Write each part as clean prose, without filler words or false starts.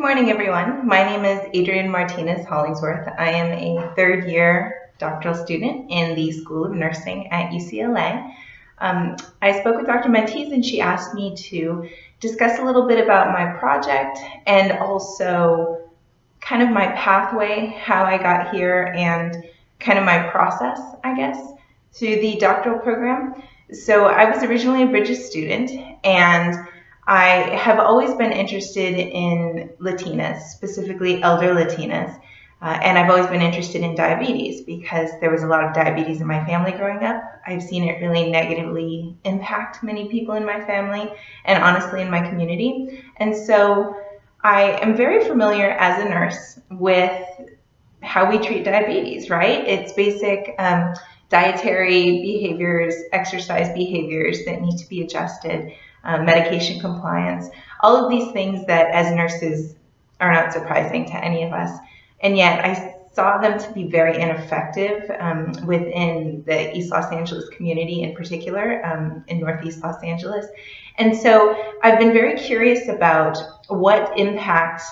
morning, everyone. My name is Adrienne Martinez Hollingsworth. I am a third-year doctoral student in the School of Nursing at UCLA. I spoke with Dr. Martinez and she asked me to discuss a little bit about my project and also kind of my pathway, how I got here, and kind of my process, I guess, to the doctoral program. So I was originally a Bridges student, and I have always been interested in Latinas, specifically elder Latinas, and I've always been interested in diabetes because there was a lot of diabetes in my family growing up. I've seen it really negatively impact many people in my family and honestly in my community. And so I am very familiar as a nurse with how we treat diabetes, right? It's basic dietary behaviors, exercise behaviors that need to be adjusted. Medication compliance, all of these things that as nurses are not surprising to any of us. And yet I saw them to be very ineffective within the East Los Angeles community in particular, in Northeast Los Angeles. And so I've been very curious about what impact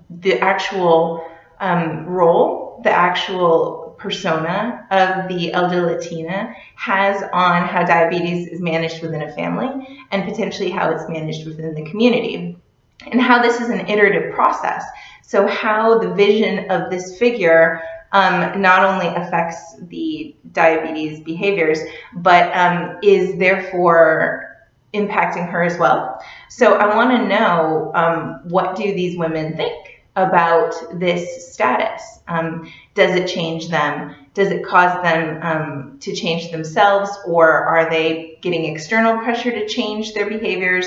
the actual role, the actual persona of the elder Latina has on how diabetes is managed within a family and potentially how it's managed within the community, and how this is an iterative process. So how the vision of this figure not only affects the diabetes behaviors, but is therefore impacting her as well. So I want to know, what do these women think about this status? Does it change them? Does it cause them to change themselves, or are they getting external pressure to change their behaviors,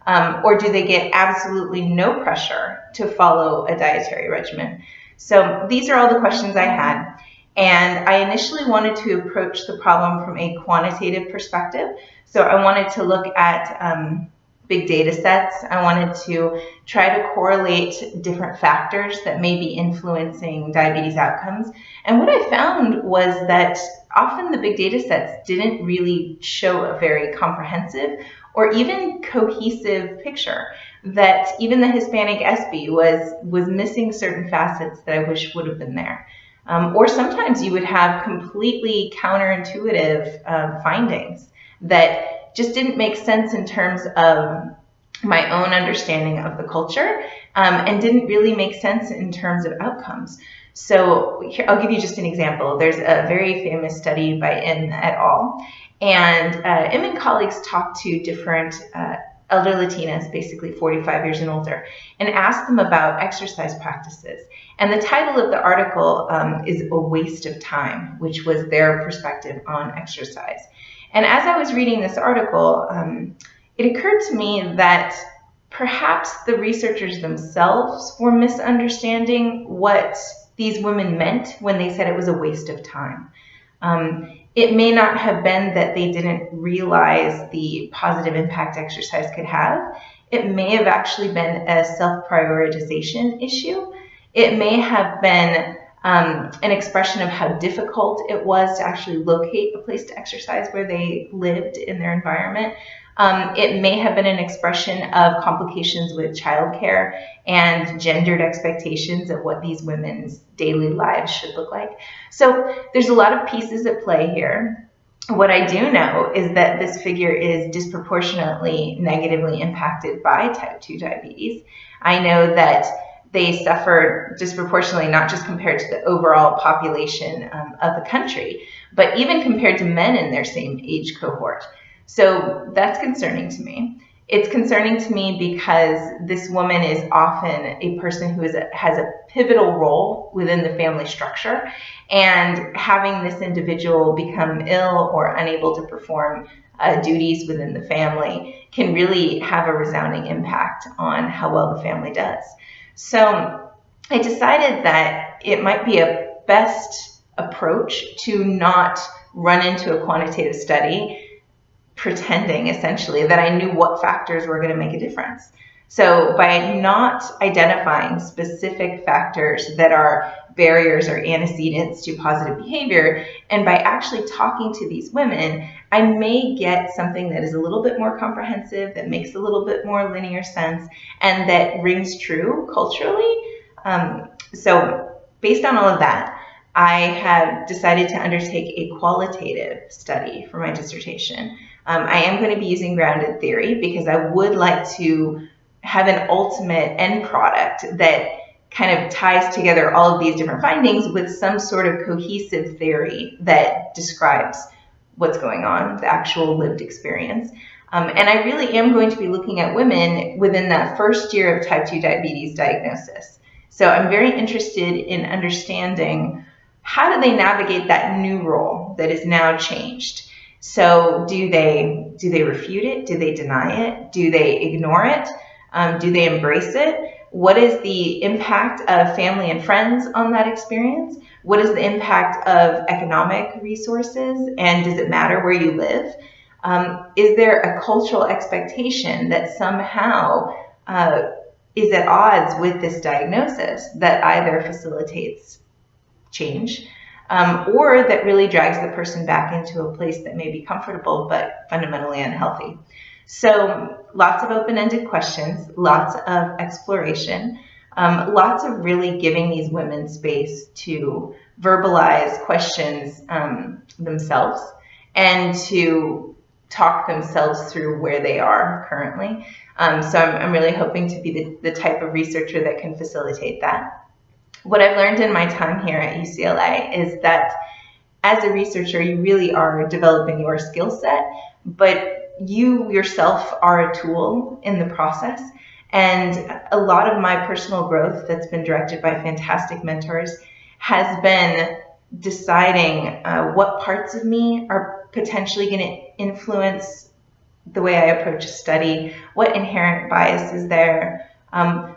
or do they get absolutely no pressure to follow a dietary regimen? So these are all the questions I had, and I initially wanted to approach the problem from a quantitative perspective. So I wanted to look at big data sets. I wanted to try to correlate different factors that may be influencing diabetes outcomes. And what I found was that often the big data sets didn't really show a very comprehensive or even cohesive picture, that even the Hispanic SB was missing certain facets that I wish would have been there. Or sometimes you would have completely counterintuitive findings that just didn't make sense in terms of my own understanding of the culture, and didn't really make sense in terms of outcomes. So here, I'll give you just an example. There's a very famous study by M et al. And M and colleagues talked to different elder Latinas, basically 45 years and older, and asked them about exercise practices. And the title of the article is A Waste of Time, which was their perspective on exercise. And as I was reading this article, it occurred to me that perhaps the researchers themselves were misunderstanding what these women meant when they said it was a waste of time. It may not have been that they didn't realize the positive impact exercise could have. It may have actually been a self-prioritization issue. It may have been an expression of how difficult it was to actually locate a place to exercise where they lived in their environment. It may have been an expression of complications with childcare and gendered expectations of what these women's daily lives should look like. So there's a lot of pieces at play here. What I do know is that this figure is disproportionately negatively impacted by type 2 diabetes. I know that they suffer disproportionately, not just compared to the overall population of the country, but even compared to men in their same age cohort. So that's concerning to me. It's concerning to me because this woman is often a person who has a pivotal role within the family structure, and having this individual become ill or unable to perform duties within the family can really have a resounding impact on how well the family does. So I decided that it might be a best approach to not run into a quantitative study pretending essentially that I knew what factors were going to make a difference. So by not identifying specific factors that are barriers or antecedents to positive behavior, and by actually talking to these women, I may get something that is a little bit more comprehensive, that makes a little bit more linear sense, and that rings true culturally. So based on all of that, I have decided to undertake a qualitative study for my dissertation. I am going to be using grounded theory because I would like to have an ultimate end product that kind of ties together all of these different findings with some sort of cohesive theory that describes what's going on, the actual lived experience. And I really am going to be looking at women within that first year of type 2 diabetes diagnosis. So I'm very interested in understanding, how do they navigate that new role that is now changed? So do they refute it? Do they deny it? Do they ignore it? Do they embrace it? What is the impact of family and friends on that experience? What is the impact of economic resources? And does it matter where you live? Is there a cultural expectation that somehow is at odds with this diagnosis that either facilitates change or that really drags the person back into a place that may be comfortable but fundamentally unhealthy? So lots of open-ended questions, lots of exploration, lots of really giving these women space to verbalize questions themselves and to talk themselves through where they are currently. So I'm really hoping to be the type of researcher that can facilitate that. What I've learned in my time here at UCLA is that as a researcher, you really are developing your skill set, but you yourself are a tool in the process. And a lot of my personal growth that's been directed by fantastic mentors has been deciding what parts of me are potentially going to influence the way I approach a study, what inherent bias is there,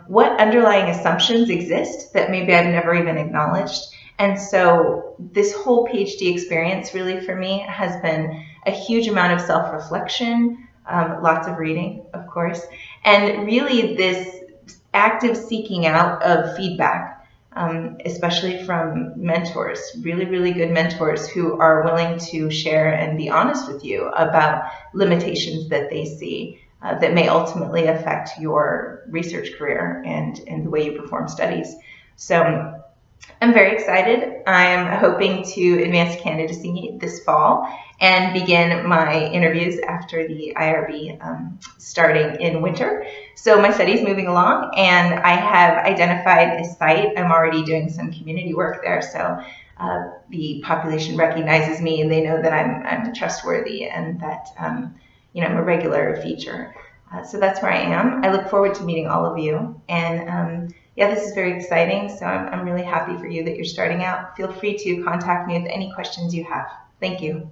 what underlying assumptions exist that maybe I've never even acknowledged. And so this whole PhD experience really for me has been a huge amount of self-reflection, lots of reading, of course, and really this active seeking out of feedback, especially from mentors, really, really good mentors who are willing to share and be honest with you about limitations that they see that may ultimately affect your research career and the way you perform studies. So I'm very excited. I'm hoping to advance to candidacy this fall and begin my interviews after the IRB starting in winter. So my study is moving along and I have identified a site. I'm already doing some community work there. So the population recognizes me and they know that I'm trustworthy and that I'm a regular feature. So that's where I am. I look forward to meeting all of you. And yeah, this is very exciting. So I'm really happy for you that you're starting out. Feel free to contact me with any questions you have. Thank you.